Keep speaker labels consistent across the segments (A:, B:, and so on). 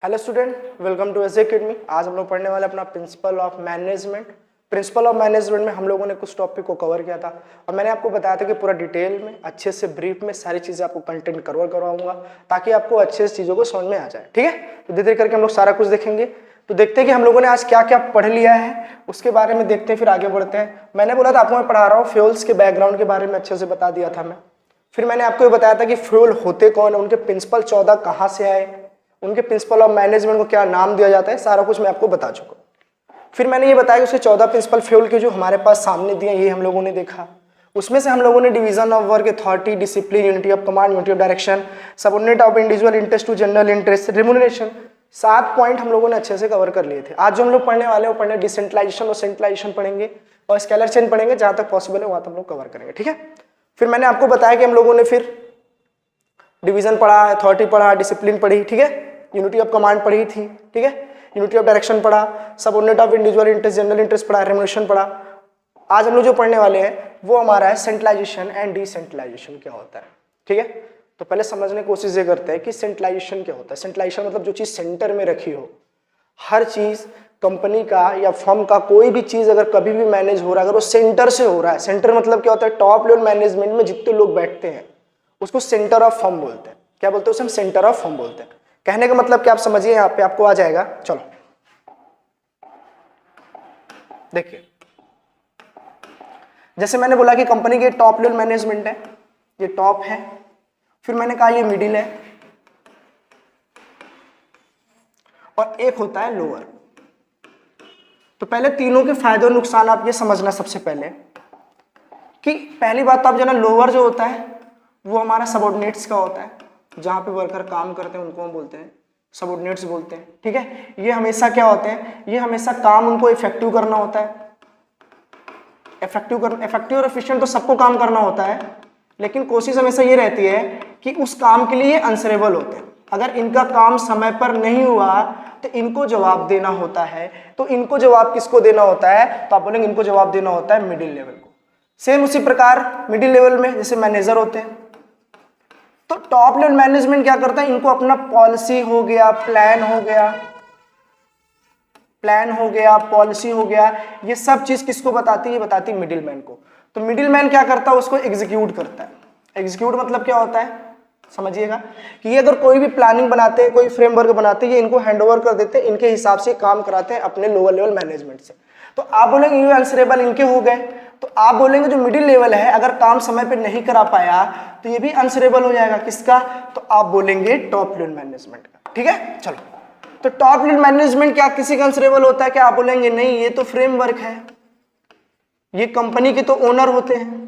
A: Hello student, welcome to S academy. आज हम लोग पढ़ने वाले अपना principle of management. Principle of management में हम लोगों ने कुछ टॉपिक को कवर किया था और मैंने आपको बताया था कि पूरा डिटेल में अच्छे से ब्रीफ में सारी चीज़ें आपको कंटेंट कवर करवाऊंगा ताकि आपको अच्छे से चीज़ों को समझ में आ जाए। ठीक है, तो धीरे धीरे करके हम लोग सारा कुछ देखेंगे। तो देखते हैं कि हम लोगों ने आज क्या क्या पढ़ लिया है, उसके बारे में देखते हैं, फिर आगे बढ़ते हैं। मैंने बोला था आपको मैं पढ़ा रहा हूँ फ्यूल्स के बैकग्राउंड के बारे में अच्छे से बता दिया था मैं। फिर मैंने आपको ये बताया था कि फ्यूल होते कौन है, उनके प्रिंसिपल 14 कहाँ से आए, उनके प्रिंसिपल ऑफ मैनेजमेंट को क्या नाम दिया जाता है, सारा कुछ मैं आपको बता चुका। फिर मैंने ये बताया कि उसके 14 प्रिंसिपल फ्यूल के जो हमारे पास सामने दिए ये हम लोगों ने देखा। उसमें से हम लोगों ने division of work, authority, discipline, unity of command, unity of direction, subordinate of individual interest to general interest, remuneration, 7 point हम लोगों ने अच्छे से कवर कर लिए थे। आज जो हम लोग पढ़ने वाले हैं वो पढ़ने डिसेंट्रलाइजेशन और सेंट्रलाइजेशन पढ़ेंगे और स्केलर चेन पढ़ेंगे, जहां तक पॉसिबल है वहां हम लोग कवर करेंगे। ठीक है, फिर मैंने आपको बताया कि हम लोगों ने फिर डिवीजन पढ़ा, अथॉरिटी पढ़ा, डिसिप्लिन पढ़ी, ठीक है, यूनिटी ऑफ कमांड पढ़ी थी, ठीक है, यूनिटी ऑफ डायरेक्शन पढ़ा, subordinate of individual interest, general interest पढ़ा, रेम्यूनरेशन पढ़ा। आज हम लोग जो पढ़ने वाले हैं वो हमारा है सेंट्रलाइजेशन एंड डिसेंट्रलाइजेशन क्या होता है। ठीक है, तो पहले समझने की कोशिश ये करते हैं कि सेंट्रलाइजेशन क्या होता है। सेंट्रलाइजेशन मतलब जो चीज सेंटर में रखी हो, हर चीज कंपनी का या फर्म का कोई भी चीज अगर कभी भी मैनेज हो रहा है, अगर वो सेंटर से हो रहा है। सेंटर मतलब क्या होता है, टॉप लेवल मैनेजमेंट में जितने लोग बैठते हैं उसको सेंटर ऑफ फर्म बोलते हैं। क्या बोलते हैं उसे? हम सेंटर ऑफ फर्म बोलते हैं। कहने का मतलब क्या आप समझिए, यहाँ पे आपको आ जाएगा। चलो देखिए, जैसे मैंने बोला कि कंपनी के टॉप लेवल मैनेजमेंट है, ये टॉप है। फिर मैंने कहा ये मिडिल है और एक होता है लोअर। तो पहले तीनों के फायदे और नुकसान आप ये समझना सबसे पहले कि पहली बात तो आप जाना, लोअर जो होता है वो हमारा सबऑर्डिनेट्स का होता है, जहां पे वर्कर काम करते हैं उनको हम बोलते हैं सबऑर्डिनेट्स बोलते हैं। ठीक है, ये हमेशा क्या होते हैं, ये हमेशा काम उनको इफेक्टिव करना होता है। इफेक्टिव और एफिशिएंट तो सबको काम करना होता है, लेकिन कोशिश हमेशा ये रहती है कि उस काम के लिए आंसरेबल होते हैं। अगर इनका काम समय पर नहीं हुआ तो इनको जवाब देना होता है। तो इनको जवाब किसको देना होता है? तो आप बोलेंगे इनको जवाब देना होता है मिडिल लेवल को। सेम उसी प्रकार मिडिल लेवल में जैसे मैनेजर होते हैं, तो टॉप लेवल मैनेजमेंट क्या करता है, इनको अपना पॉलिसी हो गया, प्लान हो गया, पॉलिसी हो गया, ये सब चीज किसको बताती है? ये बताती है मिडिल मैन को। तो मिडिल मैन क्या करता है, उसको एग्जीक्यूट करता है। एग्जीक्यूट मतलब क्या होता है समझिएगा कि ये अगर कोई भी प्लानिंग बनाते हैं, कोई फ्रेमवर्क बनाते हैं, ये इनको हैंडओवर कर देते हैं, इनके हिसाब से काम कराते हैं अपने लोअर लेवल मैनेजमेंट से। तो आप बोलेंगे ये आंसरेबल इनके हो गए, तो आप बोलेंगे जो मिडिल लेवल है अगर काम समय पे नहीं करा पाया तो ये भी आंसरेबल हो जाएगा। किसका? तो आप बोलेंगे टॉप लेवल मैनेजमेंट का। ठीक है, चलो, तो टॉप लेवल मैनेजमेंट क्या किसी का आंसरेबल होता है क्या? आप बोलेंगे नहीं, ये तो फ्रेमवर्क है, ये कंपनी के तो ओनर होते हैं।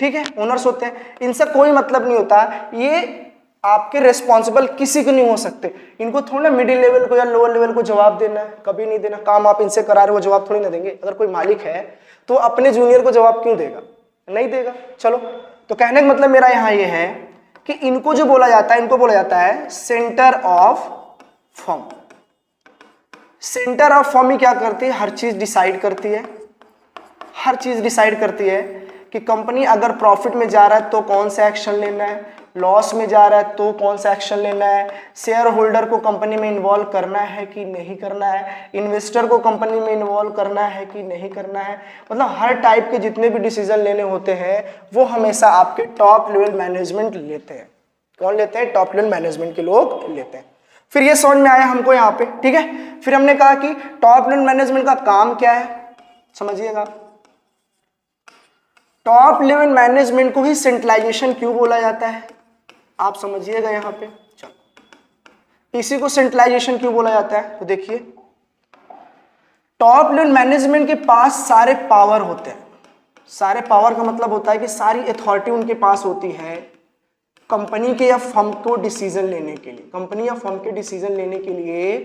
A: ठीक है, ओनर्स होते हैं, इनसे कोई मतलब नहीं होता। ये आपके रिस्पॉन्सिबल किसी को नहीं हो सकते। इनको थोड़ा मिडिल लेवल को या लोअर लेवल को जवाब देना है, कभी नहीं देना। काम आप इनसे करा रहे हो, जवाब थोड़ी ना देंगे। अगर कोई मालिक है तो अपने जूनियर को जवाब क्यों देगा? नहीं देगा। चलो, तो कहने का मतलब मेरा यहाँ ये है कि इनको जो बोला जाता है, इनको बोला जाता है centre of firm. Centre of firm ही क्या करती है? हर चीज डिसाइड करती है। हर चीज डिसाइड करती है कि कंपनी अगर प्रॉफिट में जा रहा है तो कौन सा एक्शन लेना है, लॉस में जा रहा है तो कौन सा एक्शन लेना है, शेयर होल्डर को कंपनी में इन्वॉल्व करना है कि नहीं करना है, इन्वेस्टर को कंपनी में इन्वॉल्व करना है कि नहीं करना है। मतलब हर टाइप के जितने भी डिसीजन लेने होते हैं वो हमेशा आपके टॉप लेवल मैनेजमेंट लेते हैं। कौन लेते हैं? टॉप लेवल मैनेजमेंट के लोग लेते हैं। फिर ये समझ में आया हमको यहाँ पे। ठीक है, फिर हमने कहा कि टॉप लेवल मैनेजमेंट का काम क्या है, समझिएगा। टॉप लेवल मैनेजमेंट को ही सेंट्रलाइजेशन क्यों बोला जाता है, आप समझिएगा यहाँ पे। चलो, इसी को सेंट्रलाइजेशन क्यों बोला जाता है? तो देखिए, टॉप लेवल मैनेजमेंट के पास सारे पावर होते हैं। सारे पावर का मतलब होता है कि सारी अथॉरिटी उनके पास होती है कंपनी के या फर्म को डिसीजन लेने के लिए। कंपनी या फर्म के डिसीजन लेने के लिए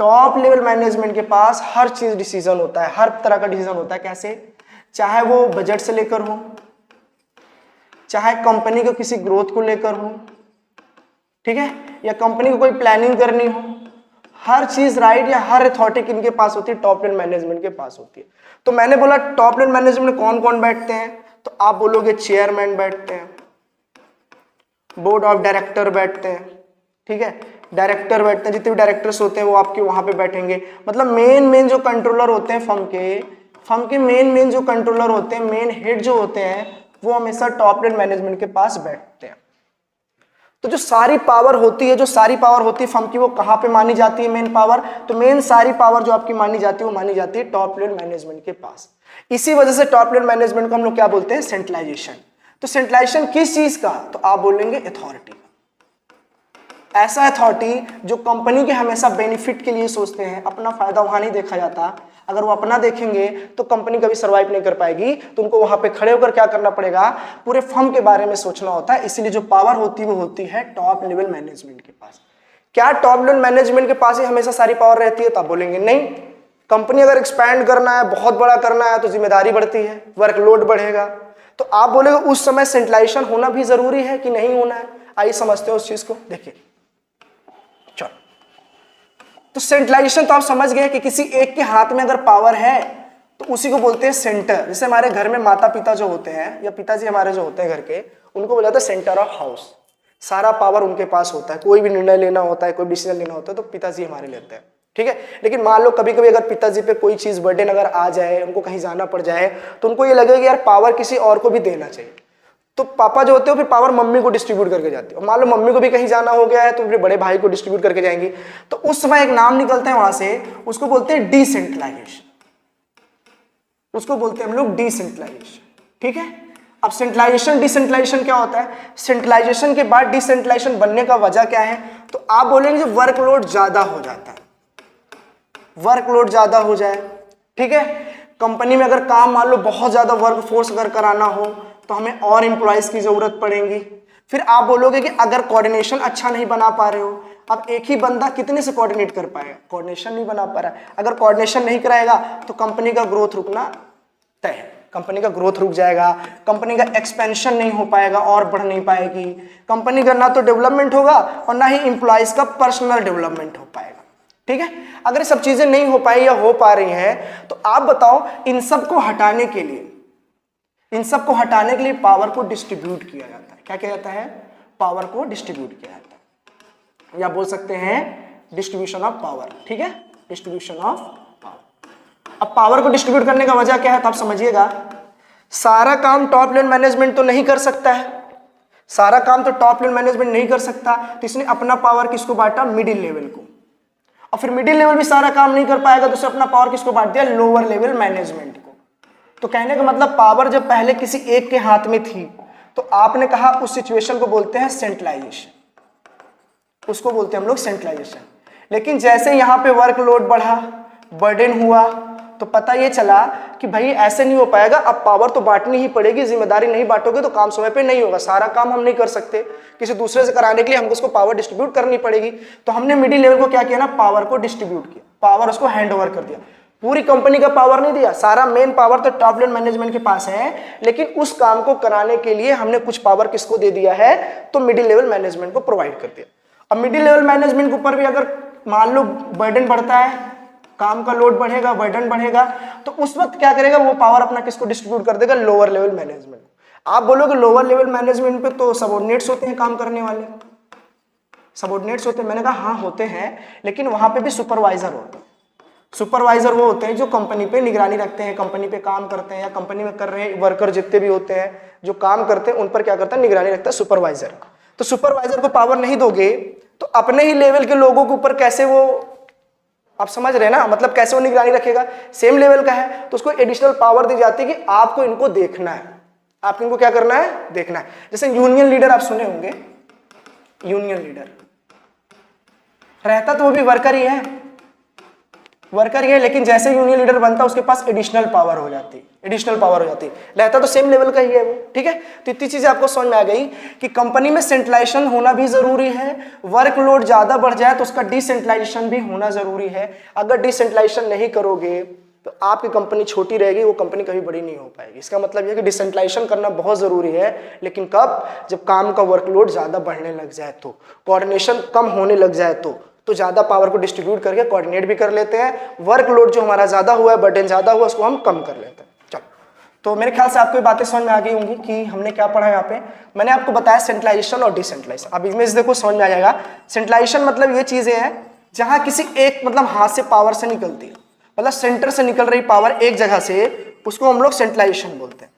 A: टॉप लेवल मैनेजमेंट के पास हर चीज डिसीजन होता है, हर तरह का डिसीजन होता है। कैसे? चाहे वो बजट से लेकर हो, चाहे कंपनी को किसी ग्रोथ को लेकर हो, ठीक है, या कंपनी को कोई प्लानिंग करनी हो, हर चीज राइट या हर अथॉरिटी किनके पास होती है? टॉप लेवल मैनेजमेंट के पास होती है। तो मैंने बोला टॉप लेवल मैनेजमेंट में कौन कौन बैठते हैं, तो आप बोलोगे चेयरमैन बैठते हैं, बोर्ड ऑफ डायरेक्टर बैठते हैं, ठीक है, डायरेक्टर बैठते हैं, जितने भी डायरेक्टर्स होते हैं वो आपके वहां पे बैठेंगे। मतलब मेन जो कंट्रोलर होते हैं फर्म के मेन जो कंट्रोलर होते हैं, मेन हेड जो होते हैं, वो हमेशा टॉप लेवल मैनेजमेंट के पास बैठते हैं। तो जो सारी पावर होती है फर्म की, वो कहाँ पे मानी जाती है? Main power. तो मेन सारी पावर जो आपकी मानी जाती है वो मानी जाती है टॉप लेवल मैनेजमेंट के पास। इसी वजह से टॉप लेवल मैनेजमेंट को हम लोग क्या बोलते हैं? सेंट्रलाइजेशन। तो सेंट्रलाइजेशन किस चीज का? तो आप बोलेंगे अथॉरिटी। ऐसा अथॉरिटी जो कंपनी के हमेशा बेनिफिट के लिए सोचते हैं, अपना फायदा वहां नहीं देखा जाता। अगर वो अपना देखेंगे तो कंपनी कभी सर्वाइव नहीं कर पाएगी। तो उनको वहां पे खड़े होकर क्या करना पड़ेगा? पूरे फर्म के बारे में सोचना होता है। इसीलिए जो पावर होती है वो होती है टॉप लेवल मैनेजमेंट के पास। क्या टॉप लेवल मैनेजमेंट के पास ही हमेशा सारी पावर रहती है? तो आप बोलेंगे नहीं। कंपनी अगर एक्सपैंड करना है, बहुत बड़ा करना है, तो जिम्मेदारी बढ़ती है, वर्कलोड बढ़ेगा। तो आप बोलेंगे उस समय सेंट्रलाइजेशन होना भी जरूरी है कि नहीं होना है? आइए समझते हैं उस चीज को। देखिए, चलो, तो सेंट्रलाइजेशन तो आप समझ गए कि किसी एक के हाथ में अगर पावर है तो उसी को बोलते हैं सेंटर। जैसे हमारे घर में माता पिता जो होते हैं या पिताजी हमारे जो होते हैं घर के, उनको बोला जाता है सेंटर ऑफ हाउस। सारा पावर उनके पास होता है। कोई भी निर्णय लेना होता है, कोई डिसीजन लेना होता है तो पिताजी हमारे लेते हैं, ठीक है। लेकिन मान लो कभी कभी अगर पिताजी पे कोई चीज बर्डन अगर आ जाए, उनको कहीं जाना पड़ जाए, तो उनको ये लगेगा कि यार पावर किसी और को भी देना चाहिए। तो पापा जो होते हैं फिर पावर मम्मी को डिस्ट्रीब्यूट करके जाते हैं। मान लो मम्मी को भी कहीं जाना हो गया है तो फिर बड़े भाई को डिस्ट्रीब्यूट करके जाएंगी। तो उस समय एक नाम निकलता है वहां से, उसको बोलते हैं डिसेंट्रलाइजेशन। उसको बोलते हैं हम लोग डिसेंट्रलाइजेशन, ठीक है। अब सेंट्रलाइजेशन डिसेंट्रलाइजेशन क्या होता है? सेंट्रलाइजेशन के बाद डिसेंट्रलाइजेशन बनने का वजह क्या है? तो आप बोलेंगे वर्कलोड ज्यादा हो जाता है। वर्कलोड ज्यादा हो जाए, ठीक है। कंपनी में अगर काम मान लो बहुत ज्यादा वर्क फोर्स अगर कराना हो तो हमें और एम्प्लॉयज की जरूरत पड़ेगी। फिर आप बोलोगे कि अगर कोऑर्डिनेशन अच्छा नहीं बना पा रहे हो, अब एक ही बंदा कितने से कोऑर्डिनेट कर पाएगा? कोऑर्डिनेशन नहीं बना पा रहा है। अगर कोऑर्डिनेशन नहीं कराएगा तो कंपनी का ग्रोथ रुकना तय है। कंपनी का ग्रोथ रुक जाएगा, कंपनी का एक्सपेंशन नहीं हो पाएगा और बढ़ नहीं पाएगी। कंपनी का ना तो डेवलपमेंट होगा और ना ही एम्प्लॉयज का पर्सनल डेवलपमेंट हो पाएगा, ठीक है। अगर ये सब चीजें नहीं हो पाई या हो पा रही हैं तो आप बताओ इन सब को हटाने के लिए पावर को डिस्ट्रीब्यूट किया जाता है। क्या किया जाता है? पावर को डिस्ट्रीब्यूट किया जाता है, या बोल सकते हैं डिस्ट्रीब्यूशन ऑफ पावर, ठीक है, डिस्ट्रीब्यूशन ऑफ पावर। अब पावर को डिस्ट्रीब्यूट करने का वजह क्या है? तो आप समझिएगा, सारा काम टॉप लेवल मैनेजमेंट तो नहीं कर सकता है, सारा काम तो टॉप लेवल मैनेजमेंट नहीं कर सकता, तो इसने अपना पावर किसको बांटा? मिडिल लेवल को। और फिर मिडिल लेवल भी सारा काम नहीं कर पाएगा तो उसने अपना पावर किसको बांट दिया? लोअर लेवल मैनेजमेंट को। तो कहने का मतलब पावर जब पहले किसी एक के हाथ में थी तो आपने कहा उस सिचुएशन को बोलते हैं सेंट्रलाइजेशन, उसको बोलते हैं हम लोग सेंट्रलाइजेशन। लेकिन जैसे यहाँ पे वर्कलोड बढ़ा, बर्डन हुआ, तो पता ये चला कि भाई ऐसे नहीं हो पाएगा, अब पावर तो बांटनी ही पड़ेगी, जिम्मेदारी नहीं बांटोगे तो काम समय पे नहीं होगा, सारा काम हम नहीं कर सकते, किसी दूसरे से कराने के लिए हमको उसको पावर डिस्ट्रीब्यूट करनी पड़ेगी। तो हमने मिडिल लेवल को क्या किया ना? पावर को डिस्ट्रीब्यूट किया, पावर उसको हैंड ओवर कर दिया। पूरी कंपनी का पावर नहीं दिया, सारा मेन पावर तो टॉप लेवल मैनेजमेंट के पास है, लेकिन उस काम को कराने के लिए हमने कुछ पावर किसको दे दिया है? तो मिडिल लेवल मैनेजमेंट को प्रोवाइड कर दिया। अब मिडिल लेवल मैनेजमेंट के ऊपर भी अगर मान लो बर्डन बढ़ता है, काम का लोड बढ़ेगा, बर्डन बढ़ेगा, तो उस वक्त क्या करेगा? वो पावर अपना किसको डिस्ट्रीब्यूट कर देगा? Lower level management. आप बोलोगे लोअर लेवल मैनेजमेंट पे तो सबऑर्डिनेट्स होते हैं काम करने वाले, सबऑर्डिनेट्स होते हैं। मैंने कहा हाँ होते हैं, लेकिन वहां पे भी सुपरवाइजर होते हैं। सुपरवाइजर वो होते हैं जो कंपनी पे निगरानी रखते हैं, कंपनी पे काम करते हैं, या कंपनी में कर रहे वर्कर जितने भी होते हैं जो काम करते हैं उन पर क्या करता है? निगरानी रखता है सुपरवाइजर। तो सुपरवाइजर को पावर नहीं दोगे तो अपने ही लेवल के लोगों के ऊपर कैसे वो, आप समझ रहे हैं ना, मतलब कैसे वो निगरानी रखेगा? सेम लेवल का है तो उसको एडिशनल पावर दी जाती है कि आपको इनको देखना है, आपको इनको क्या करना है? देखना है। जैसे यूनियन लीडर आप सुने होंगे, यूनियन लीडर रहता तो वो भी वर्कर ही है, वर्कर ही है, लेकिन जैसे यूनियन लीडर बनता उसके पास एडिशनल पावर हो जाती, एडिशनल पावर हो जाती। रहता तो सेम लेवल का ही है वो, ठीक है। तो इतनी चीजें आपको समझ में आ गई कि कंपनी में सेंट्रलाइजेशन होना भी जरूरी है, वर्कलोड ज्यादा बढ़ जाए तो उसका डिसेंट्रलाइजेशन भी होना जरूरी है। अगर डिसेंट्रलाइजेशन नहीं करोगे तो आपकी कंपनी छोटी रहेगी, वो कंपनी कभी बड़ी नहीं हो पाएगी। इसका मतलब यह कि डिसेंट्रलाइजेशन करना बहुत जरूरी है, लेकिन कब? जब काम का वर्कलोड ज्यादा बढ़ने लग जाए, तो कोऑर्डिनेशन कम होने लग जाए, तो ज्यादा पावर को डिस्ट्रीब्यूट करके कोऑर्डिनेट भी कर लेते हैं। वर्कलोड जो हमारा ज्यादा हुआ है, बर्डन ज्यादा हुआ, उसको हम कम कर लेते हैं। चलो, तो मेरे ख्याल से आपको ये बातें समझ में आ गई होंगी कि हमने क्या पढ़ा यहाँ पे। मैंने आपको बताया सेंट्रलाइजेशन और डिसेंट्रलाइजेशन। अब इमेज देखो समझ में आ जाएगा। सेंट्रलाइजेशन मतलब ये चीजें हैं जहां किसी एक मतलब हाथ से पावर से निकलती है, मतलब सेंटर से निकल रही पावर एक जगह से, उसको हम लोग सेंट्रलाइजेशन बोलते हैं।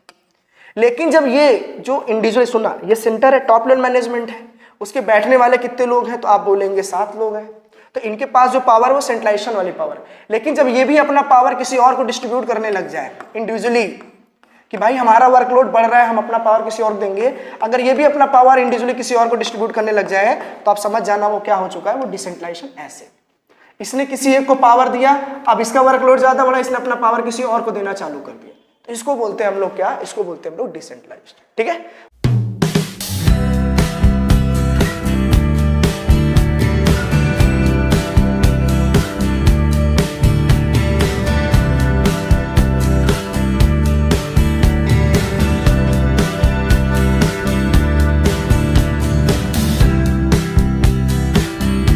A: लेकिन जब ये जो इंडिविजुअल, सुना, ये सेंटर है, टॉप लेवल मैनेजमेंट है, उसके बैठने वाले कितने लोग हैं, तो आप बोलेंगे 7 लोग हैं, तो इनके पास जो पावर वो सेंट्रलाइजेशन वाली पावर। लेकिन जब ये भी अपना पावर किसी और को डिस्ट्रीब्यूट करने लग जाए इंडिविजुअली, कि भाई हमारा वर्कलोड बढ़ रहा है, हम अपना पावर किसी और देंगे, अगर ये भी अपना पावर इंडिविजुअली किसी और को डिस्ट्रीब्यूट करने लग जाए, तो आप समझ जाना वो क्या हो चुका है, वो डिसेंट्रलाइजेशन। ऐसे इसने किसी एक को पावर दिया, अब इसका वर्कलोड ज्यादा बढ़ा, इसने अपना पावर किसी और को देना चालू कर दिया, तो इसको बोलते हैं हम लोग क्या, इसको बोलते हैं हम लोग डिसेंट्रलाइज्ड। ठीक है,